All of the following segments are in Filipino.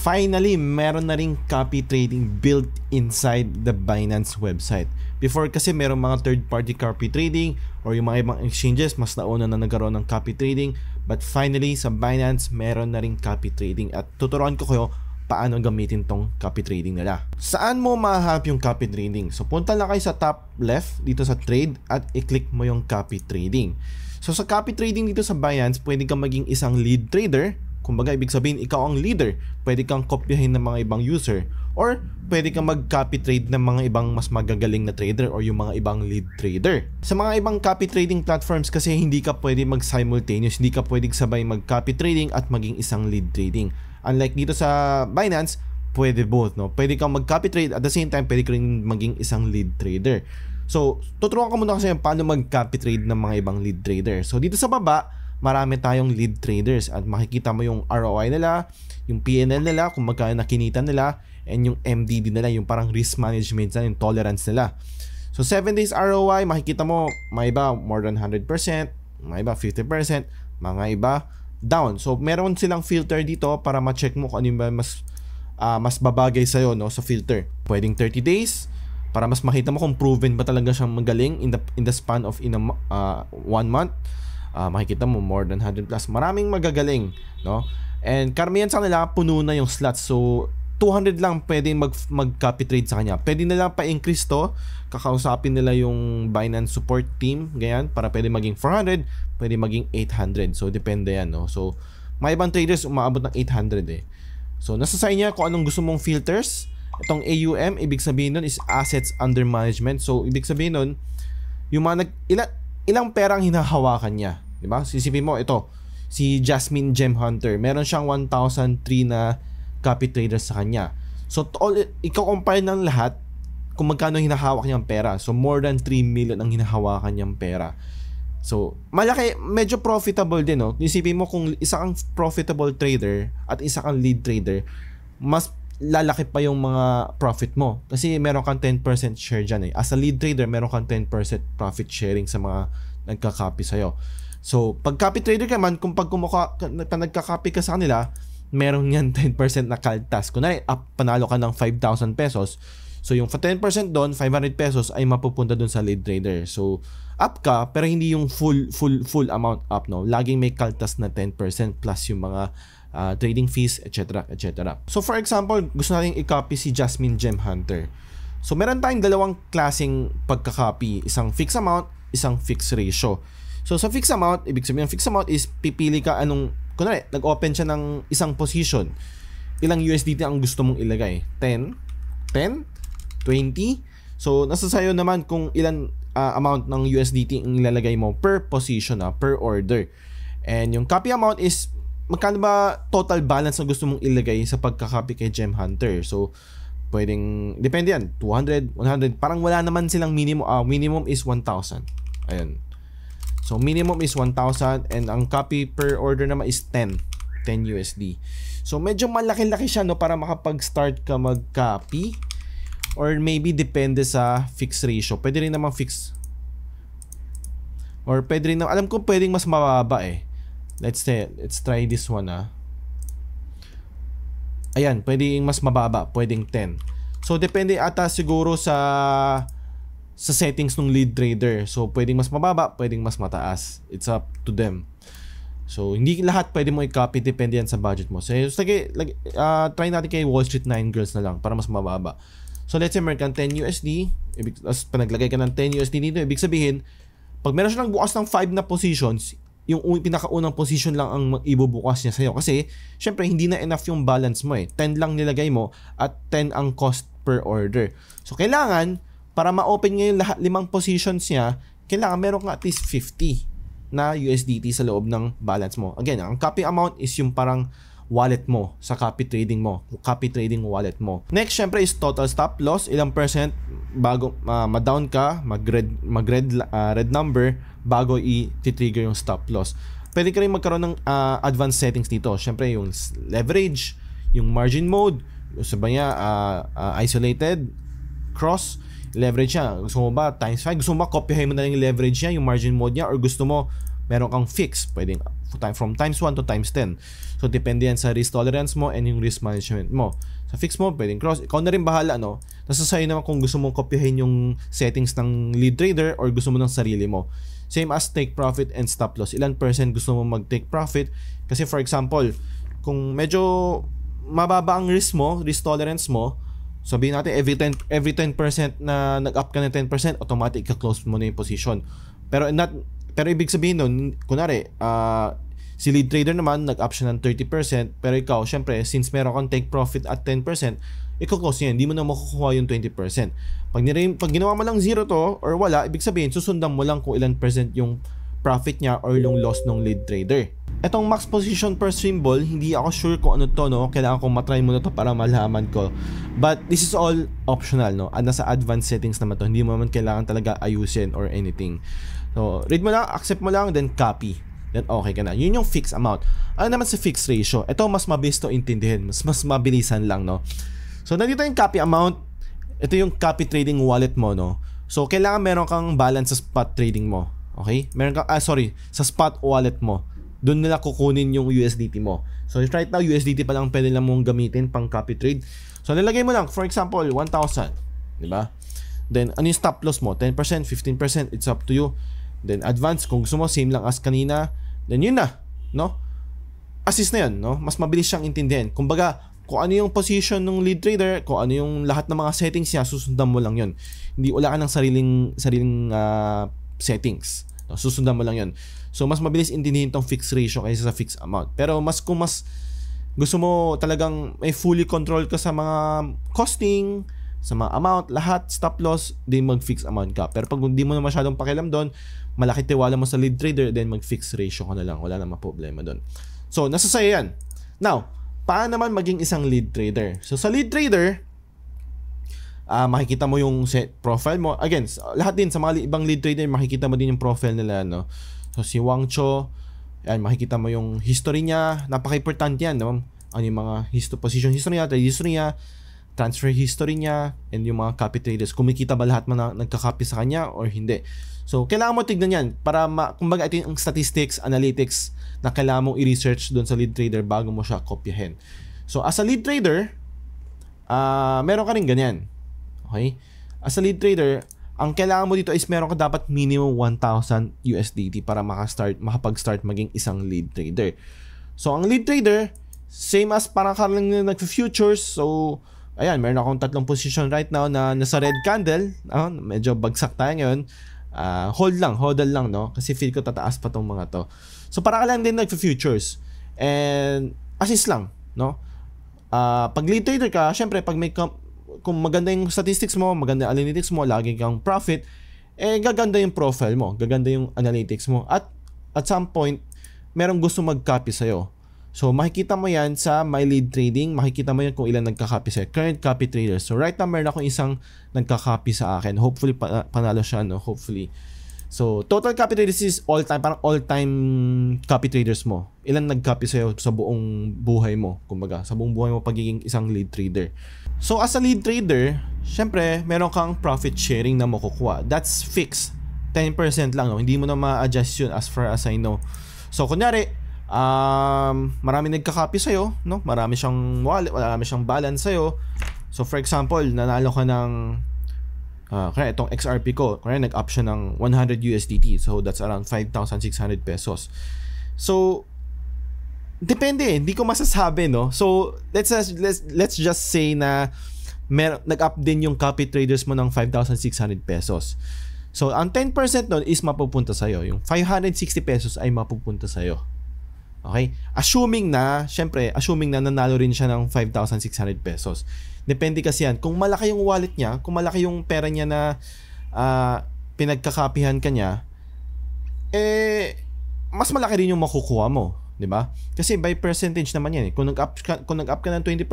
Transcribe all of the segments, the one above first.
Finally, meron na ring copy trading built inside the Binance website. Before kasi meron mga third-party copy trading or yung mga ibang exchanges, mas nauna na nagkaroon ng copy trading. But finally, sa Binance, meron na ring copy trading. At tuturuan ko kayo paano gamitin tong copy trading nila. Saan mo mahanap yung copy trading? So, punta lang kayo sa top left dito sa trade at i-click mo yung copy trading. So, sa copy trading dito sa Binance, pwede kang maging isang lead trader. Kumbaga, ibig sabihin, ikaw ang leader. Pwede kang kopyahin ng mga ibang user. Or, pwede kang mag-copy trade ng mga ibang mas magagaling na trader or yung mga ibang lead trader. Sa mga ibang copy trading platforms kasi hindi ka pwede mag-simultaneous. Hindi ka pwedeng sabay mag-copy trading at maging isang lead trading. Unlike dito sa Binance, pwede both, no? Pwede kang mag-copy trade at the same time, pwede ka rin maging isang lead trader. So, tuturuan ko muna kasi paano mag-copy trade ng mga ibang lead trader. So, dito sa baba, marami tayong lead traders at makikita mo yung ROI nila, yung PNL nila, kung magkano nakinita nila, and yung MDD nila, yung parang risk management nila, yung tolerance nila. So 7 days ROI, makikita mo, may iba more than 100%, may iba 50%, mga iba down. So meron silang filter dito para ma-check mo kung ano yung mas babagay sa'yo, no, sa filter. Pwedeng 30 days, para mas makita mo kung proven ba talaga siyang magaling in the span of 1 month. Makikita mo more than 100 plus. Maraming magagaling, no? And karamihan sa kanila puno na yung slots. So 200 lang pwede mag-copy trade sa kanya. Pwede nila pa-increase to. Kakausapin nila yung Binance support team, ganyan, para pwede maging 400, pwede maging 800. So depende yan, no? So may ibang traders umaabot ng 800 eh. So nasa sa inyo kung anong gusto mong filters. Itong AUM, ibig sabihin nun is assets under management. So ibig sabihin nun, yung mga ilang perang hinahawakan niya, di ba? Sisipin mo ito, si Jasmine Gem Hunter, meron siyang 1,003 na copy traders sa kanya. So i-compare ng lahat kung magkano hinahawak niyang pera. So more than 3 million ang hinahawakan niyang pera. So malaki, medyo profitable din, no? Isipin mo kung isa kang profitable trader at isa kang lead trader, mas lalaki pa yung mga profit mo kasi meron kang 10% share dyan eh. As a lead trader, meron kang 10% profit sharing sa mga nagka-copy sa'yo. So pag copy trader ka man, kung pag nagka-copy ka sa kanila, meron yan 10% na kaltas. Kunwari, panalo ka ng 5,000 pesos. So yung 10% doon, 500 pesos ay mapupunta doon sa lead trader. So up ka, pero hindi yung full amount up, no? Laging may kaltas na 10% plus yung mga trading fees, etc. etc. So for example, gusto natin i-copy si Jasmine Gem Hunter. So meron tayong dalawang klaseng pagka-copy, isang fixed amount, isang fixed ratio. So sa fixed amount, ibig sabihin ng fixed amount is pipili ka anong, kunwari, nag-open siya ng isang position. Ilang USDT ang gusto mong ilagay? 10, 20. So nasa sayo naman kung ilan amount ng USDT ang ilalagay mo per position, per order. And yung copy amount is magkano ba total balance na gusto mong ilagay sa pagka-copy kay Gem Hunter. So pwedeng, depende yan, 200, 100, parang wala naman silang minimum. Minimum is 1,000. Ayun. So minimum is 1,000 and ang copy per order naman is 10 USD. So medyo malaki-laki siya, no, para makapag-start ka mag-copy, or maybe depende sa fixed ratio. Pwede rin naman fixed, or pwede rin naman, alam ko pwedeng mas mababa eh. Let's try this one. Ayan, pwedeng mas mababa, pwedeng 10. So depende ata siguro sa settings ng lead trader. So pwedeng mas mababa, pwedeng mas mataas. It's up to them. So hindi lahat pwede mo i-copy, depende yan sa budget mo. So try natin kay Wall Street 9 Girls na lang para mas mababa. So let's say meron kang 10 USD, pag naglagay ka ng 10 USD dito, ibig sabihin pag meron siya bukas ng 5 na positions, yung pinakaunang position lang ang ibubukas niya sa'yo. Kasi, syempre, hindi na enough yung balance mo eh. 10 lang nilagay mo at 10 ang cost per order. So, kailangan, para ma-open ngayon lahat 5 positions niya, kailangan meron ka at least 50 na USDT sa loob ng balance mo. Again, ang copy amount is yung parang wallet mo sa copy trading mo. Copy trading wallet mo. Next, syempre, is total stop loss. Ilang percent bago ma-down ka, mag-red number, bago i-trigger yung stop loss. Pwede ka rin magkaroon ng advanced settings dito. Syempre yung leverage, yung margin mode, gusto ba niya isolated, cross, leverage niya. Gusto mo ba times 5? Gusto mo ba kopyahin mo na yung leverage niya, yung margin mode niya, or gusto mo meron kang fix? Pwedeng from times 1 to times 10. So depende yan sa risk tolerance mo and yung risk management mo. Sa fix mo, pwedeng cross. Ikaw na rin bahala, no? Nasa sa'yo naman kung gusto mong kopyahin yung settings ng lead trader or gusto mo ng sarili mo. Same as take profit and stop loss. Ilan percent gusto mo mag-take profit? Kasi for example, kung medyo mababa ang risk mo, risk tolerance mo, sabihin natin every 10% na nag-up ka ng 10%, automatic ka-close mo na yung position. Pero ibig sabihin nun, kunwari, si lead trader naman nag-up siya ng 30%, pero ikaw, syempre, since meron kang take profit at 10%, i-close niya, hindi mo na makukuha yung 20%. Pag ginawa mo lang 0 to or wala, ibig sabihin susundan mo lang kung ilan percent yung profit niya or yung loss ng lead trader. Etong max position per symbol, hindi ako sure kung ano to, no? Kailangan kong matry muna to para malaman ko. But this is all optional, no? Nasa advanced settings naman to. Hindi mo naman kailangan talaga ayusin or anything. So, read mo lang, accept mo lang, then copy. Then okay ka na. Yun yung fixed amount. Ano naman sa fixed ratio? Ito mas mabilis to intindihin. Mas mabilisan lang, no? So, nandito yung copy amount. Ito yung copy trading wallet mo, no? So, kailangan meron kang balance sa spot trading mo. Okay? Meron kang, sa spot wallet mo. Doon nila kukunin yung USDT mo. So right now, USDT pa lang pwede lang mong gamitin pang copy trade. So nilagay mo lang, for example, 1,000. Diba? Then, ano yung stop loss mo? 10%, 15%, it's up to you. Then advance, kung gusto mo, same lang as kanina. Then yun na, no? Assist na yun, no? Mas mabilis siyang intindihin. Kumbaga, kung ano yung position ng lead trader, kung ano yung lahat ng mga settings niya, susundan mo lang yun. Hindi, wala ka ng sariling settings. No? Susundan mo lang yun. So, mas mabilis intindihin tong fixed ratio kaysa sa fixed amount. Pero kung mas gusto mo talagang may fully control ka sa mga costing, sa mga amount, lahat, stop loss, then mag-fixed amount ka. Pero pag hindi mo na masyadong pakialam doon, malaki tiwala mo sa lead trader, then mag-fixed ratio ka na lang. Wala namang problema doon. So, nasa sa'yo yan. Now, paano naman maging isang lead trader? So, sa lead trader, makikita mo yung set profile mo. Again, lahat din sa mga ibang lead trader, makikita mo din yung profile nila, no? So, si Wang Cho, yan, makikita mo yung history niya. Napaka-importante yan, no? Ano yung mga position history niya, trade history niya, transfer history niya, and yung mga copy traders. Kumikita ba lahat na nagka-copy sa kanya or hindi? So, kailangan mo tignan yan para kumbaga ito yung statistics, analytics na kailangan mong i-research doon sa lead trader bago mo siya kopyahin. So, as a lead trader, meron ka rin ganyan. Okay? As a lead trader, ang kailangan mo dito is meron ka dapat minimum 1,000 USDT para makapag-start maging isang lead trader. So, ang lead trader, same as parang karang nag-futures. So, ayan, meron akong 3 position right now na nasa red candle. Medyo bagsak tayo ngayon. Hold lang, no? Kasi feel ko tataas pa tong mga to. So, para ka lang din nag-futures. And, assist lang, no? Pag lead trader ka, syempre, pag may kung maganda yung statistics mo, maganda yung analytics mo, lagi kang profit, gaganda yung profile mo, gaganda yung analytics mo. At some point, merong gusto mag-copy sa'yo. So, makikita mo yan sa My Lead Trading, makikita mo yan kung ilan nagka-copy sa'yo. Current copy traders. So, right now, meron akong isang nagka-copy sa akin. Hopefully, panalo siya, no? Hopefully. So, total copy traders is all-time, parang all-time copy traders mo. Ilan nag-copy sa'yo sa buong buhay mo, kumbaga, sa buong buhay mo pagiging isang lead trader. So, as a lead trader, syempre, meron kang profit sharing na makukuha. That's fixed. 10% lang, no? Hindi mo na ma-adjust yun as far as I know. So, kunyari, marami nagka-copy sa'yo, no? Marami siyang wallet, marami siyang balance sa'yo. So, for example, nanalo ka ng kaya itong XRP ko, kaya nag-up siya ng 100 USDT. So, that's around 5,600 pesos. So, depende, hindi ko masasabi, no? So, let's just say na nag-up din yung copy traders mo ng 5,600 pesos. So, ang 10% nun is mapupunta sa'yo. Yung 560 pesos ay mapupunta sa'yo. Okay? Assuming na nanalo rin siya ng 5,600 pesos. Depende kasi yan. Kung malaki yung wallet niya, kung malaki yung pera niya na pinagkakapihan ka niya, mas malaki rin yung makukuha mo. Diba? Kasi by percentage naman yan. Kung nag-up ka ng 20%,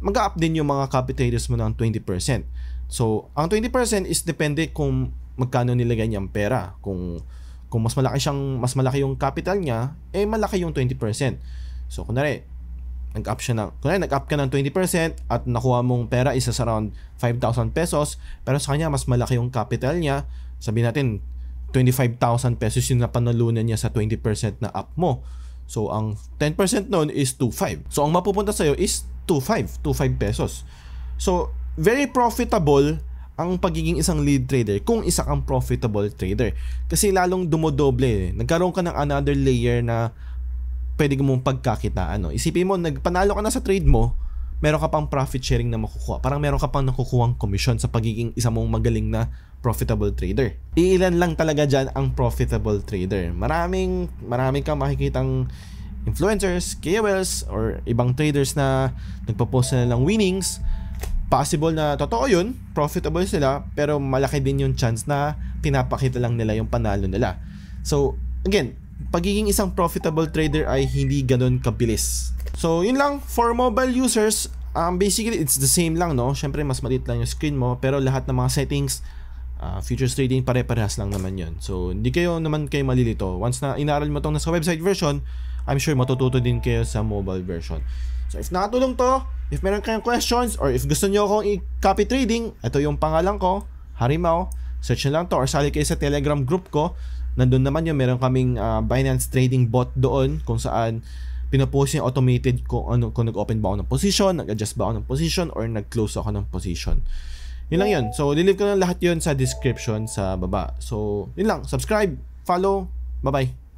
mag-up din yung mga copy traders mo ng 20%. So, ang 20% is depende kung magkano nilagay niyang pera. Kung mas malaki yung capital niya, malaki yung 20%. So, kunwari, nag-up ka ng 20% at nakuha mong pera is around 5,000 pesos, pero sa kanya mas malaki yung capital niya, sabihin natin 25,000 pesos yung napanalunan niya sa 20% na up mo. So, ang 10% nun is 2,500. So, ang mapupunta sa'yo is 2,500 pesos. So, very profitable ang pagiging isang lead trader kung isa kang profitable trader. Kasi lalong dumodoble. Nagkaroon ka ng another layer na pwede mong pagkakitaan. No? Isipin mo, nagpanalo ka na sa trade mo, meron ka pang profit sharing na makukuha. Parang meron ka pang nakukuhang commission sa pagiging isa mong magaling na profitable trader. Iilan lang talaga dyan ang profitable trader. Maraming kang makikitang influencers, KOLs, or ibang traders na nagpo-post na lang winnings. Possible na totoo yun, profitable sila, pero malaki din yung chance na pinapakita lang nila yung panalo nila. So, again, pagiging isang profitable trader ay hindi ganun kabilis. So, yun lang. For mobile users, basically, it's the same lang, no? Syempre, mas maliit lang yung screen mo, pero lahat ng mga settings, futures trading, pare-parehas lang naman yun. So, hindi kayo malilito. Once na inaral mo itong nasa website version, I'm sure matututo din kayo sa mobile version. So, if nakatulong to, if meron kayong questions, or if gusto nyo akong i-copy trading, ito yung pangalan ko, Harimao. Search nyo lang to, or sali kayo sa Telegram group ko. Nandun naman yun, meron kaming Binance trading bot doon, kung saan pinapost yung automated kung nag-open ba ako ng position, nag-adjust ba ako ng position, or nag-close ako ng position. Yun lang yun. So, lilive ko lang lahat yun sa description sa baba. So, yun lang. Subscribe, follow, bye-bye.